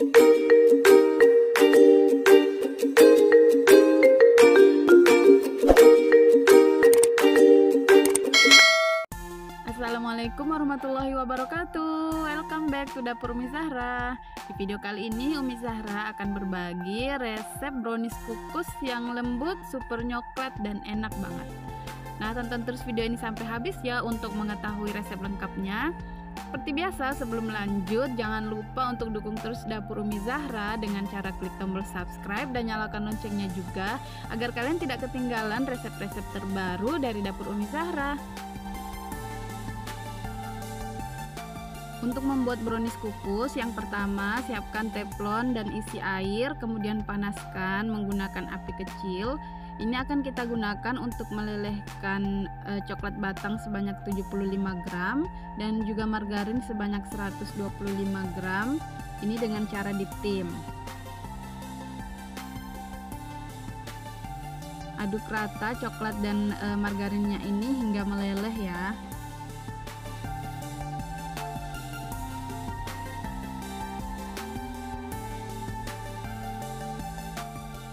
Assalamualaikum warahmatullahi wabarakatuh. Welcome back to Dapur Umi Zahra. Di video kali ini Umi Zahra akan berbagi resep brownies kukus yang lembut, super nyoklat dan enak banget. Nah, tonton terus video ini sampai habis ya untuk mengetahui resep lengkapnya. Seperti biasa, sebelum lanjut jangan lupa untuk dukung terus Dapur Umi Zahra dengan cara klik tombol subscribe dan nyalakan loncengnya juga agar kalian tidak ketinggalan resep-resep terbaru dari Dapur Umi Zahra. Untuk membuat brownies kukus, yang pertama siapkan teflon dan isi air, kemudian panaskan menggunakan api kecil. Ini akan kita gunakan untuk melelehkan coklat batang sebanyak 75 gram dan juga margarin sebanyak 125 gram. Ini dengan cara ditim. Aduk rata coklat dan margarinnya ini hingga meleleh ya.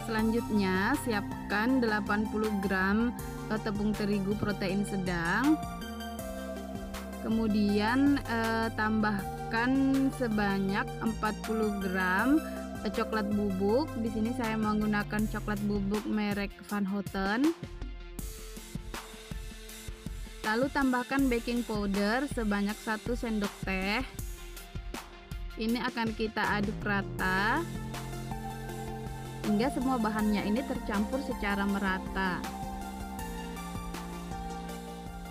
Selanjutnya siapkan 80 gram tepung terigu protein sedang. Kemudian tambahkan sebanyak 40 gram coklat bubuk. Di sini saya menggunakan coklat bubuk merek Van Houten. Lalu tambahkan baking powder sebanyak 1 sendok teh. Ini akan kita aduk rata hingga semua bahannya ini tercampur secara merata.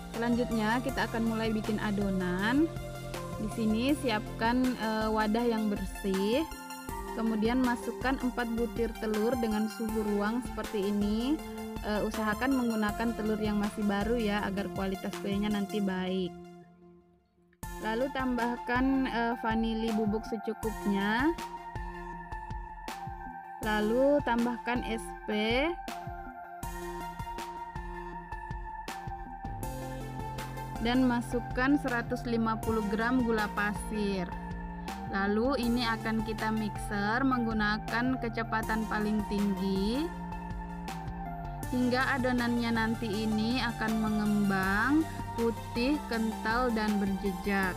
Selanjutnya kita akan mulai bikin adonan. Di sini siapkan wadah yang bersih. Kemudian masukkan 4 butir telur dengan suhu ruang seperti ini. Usahakan menggunakan telur yang masih baru ya agar kualitas kuenya nanti baik. Lalu tambahkan vanili bubuk secukupnya. Lalu tambahkan SP, dan masukkan 150 gram gula pasir. Lalu ini akan kita mixer menggunakan kecepatan paling tinggi hingga adonannya nanti ini akan mengembang, putih, kental dan berjejak.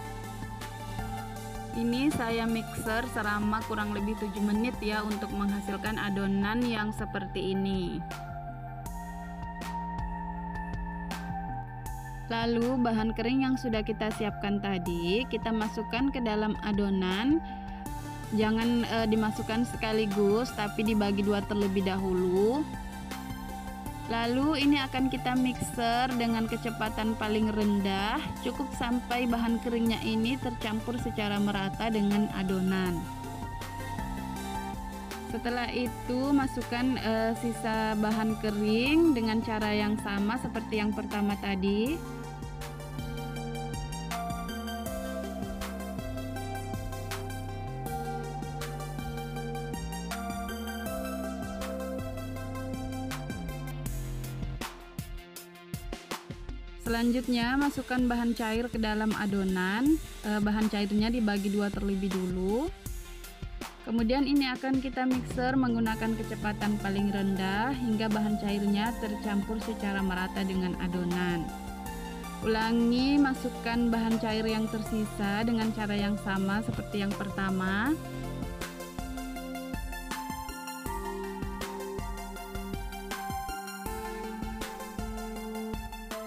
Ini saya mixer selama kurang lebih 7 menit ya untuk menghasilkan adonan yang seperti ini. Lalu bahan kering yang sudah kita siapkan tadi kita masukkan ke dalam adonan. Jangan dimasukkan sekaligus tapi dibagi dua terlebih dahulu. Lalu ini akan kita mixer dengan kecepatan paling rendah, cukup sampai bahan keringnya ini tercampur secara merata dengan adonan. Setelah itu masukkan sisa bahan kering dengan cara yang sama seperti yang pertama tadi. Selanjutnya masukkan bahan cair ke dalam adonan. Bahan cairnya dibagi dua terlebih dulu. Kemudian ini akan kita mixer menggunakan kecepatan paling rendah hingga bahan cairnya tercampur secara merata dengan adonan. Ulangi masukkan bahan cair yang tersisa dengan cara yang sama seperti yang pertama.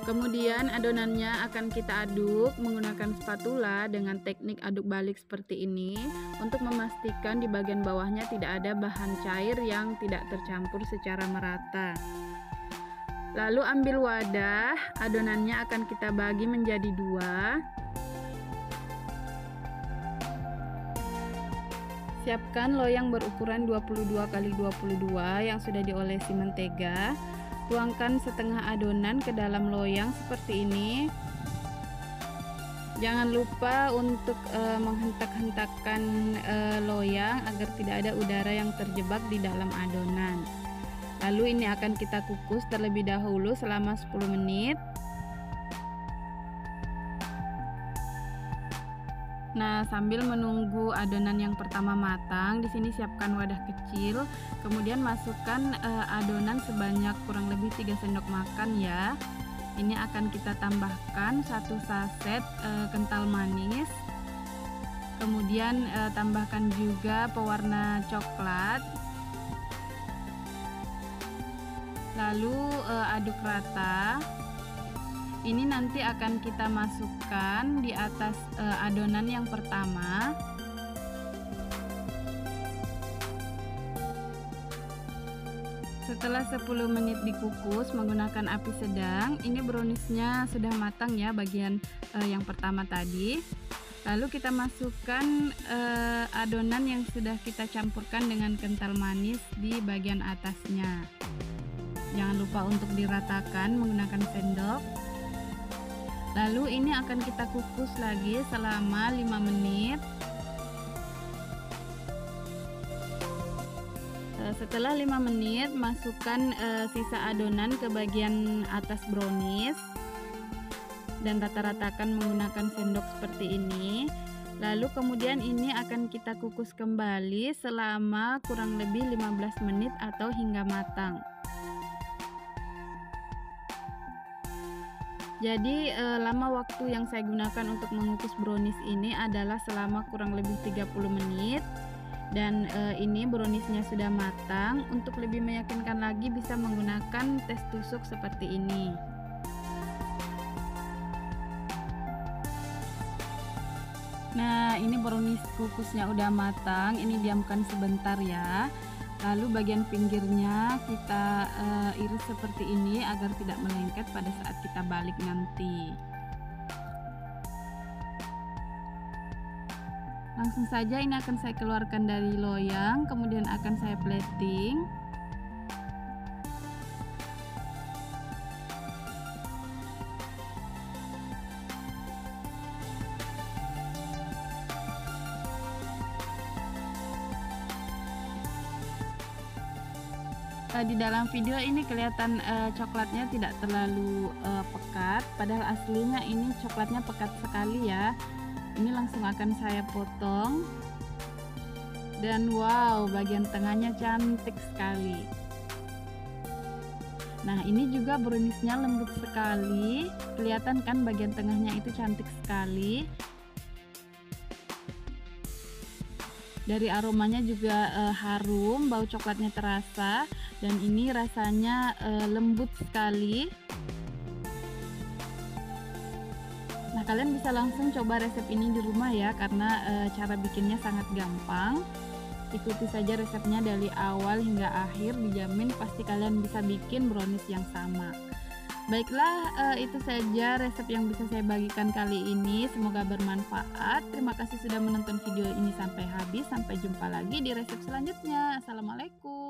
Kemudian adonannya akan kita aduk menggunakan spatula dengan teknik aduk balik seperti ini untuk memastikan di bagian bawahnya tidak ada bahan cair yang tidak tercampur secara merata. Lalu ambil wadah, adonannya akan kita bagi menjadi dua. Siapkan loyang berukuran 22 x 22 yang sudah diolesi mentega. Tuangkan setengah adonan ke dalam loyang seperti ini. Jangan lupa untuk menghentak-hentakkan loyang agar tidak ada udara yang terjebak di dalam adonan. Lalu ini akan kita kukus terlebih dahulu selama 10 menit. Nah, sambil menunggu adonan yang pertama matang, di sini siapkan wadah kecil, kemudian masukkan adonan sebanyak kurang lebih 3 sendok makan ya. Ini akan kita tambahkan 1 saset kental manis. Kemudian tambahkan juga pewarna coklat. Lalu aduk rata. Ini nanti akan kita masukkan di atas adonan yang pertama. Setelah 10 menit dikukus menggunakan api sedang, ini browniesnya sudah matang ya bagian yang pertama tadi. Lalu kita masukkan adonan yang sudah kita campurkan dengan kental manis di bagian atasnya. Jangan lupa untuk diratakan menggunakan sendok. Lalu ini akan kita kukus lagi selama 5 menit. Setelah 5 menit, masukkan sisa adonan ke bagian atas brownies dan rata-ratakan menggunakan sendok seperti ini. Lalu kemudian ini akan kita kukus kembali selama kurang lebih 15 menit atau hingga matang. Jadi lama waktu yang saya gunakan untuk mengukus brownies ini adalah selama kurang lebih 30 menit. Dan ini browniesnya sudah matang. Untuk lebih meyakinkan lagi bisa menggunakan tes tusuk seperti ini. Nah, ini brownies kukusnya udah matang. Ini diamkan sebentar ya. Lalu bagian pinggirnya kita iris seperti ini agar tidak melengket pada saat kita balik nanti. Langsung saja ini akan saya keluarkan dari loyang, kemudian akan saya plating. Di dalam video ini kelihatan coklatnya tidak terlalu pekat, padahal aslinya ini coklatnya pekat sekali ya. Ini langsung akan saya potong. Dan wow, bagian tengahnya cantik sekali. Nah, ini juga browniesnya lembut sekali. Kelihatan kan bagian tengahnya itu cantik sekali. Dari aromanya juga harum, bau coklatnya terasa, dan ini rasanya lembut sekali. Nah, kalian bisa langsung coba resep ini di rumah ya, karena cara bikinnya sangat gampang. Ikuti saja resepnya dari awal hingga akhir, dijamin pasti kalian bisa bikin brownies yang sama. Baiklah, itu saja resep yang bisa saya bagikan kali ini. Semoga bermanfaat. Terima kasih sudah menonton video ini sampai habis. Sampai jumpa lagi di resep selanjutnya. Assalamualaikum.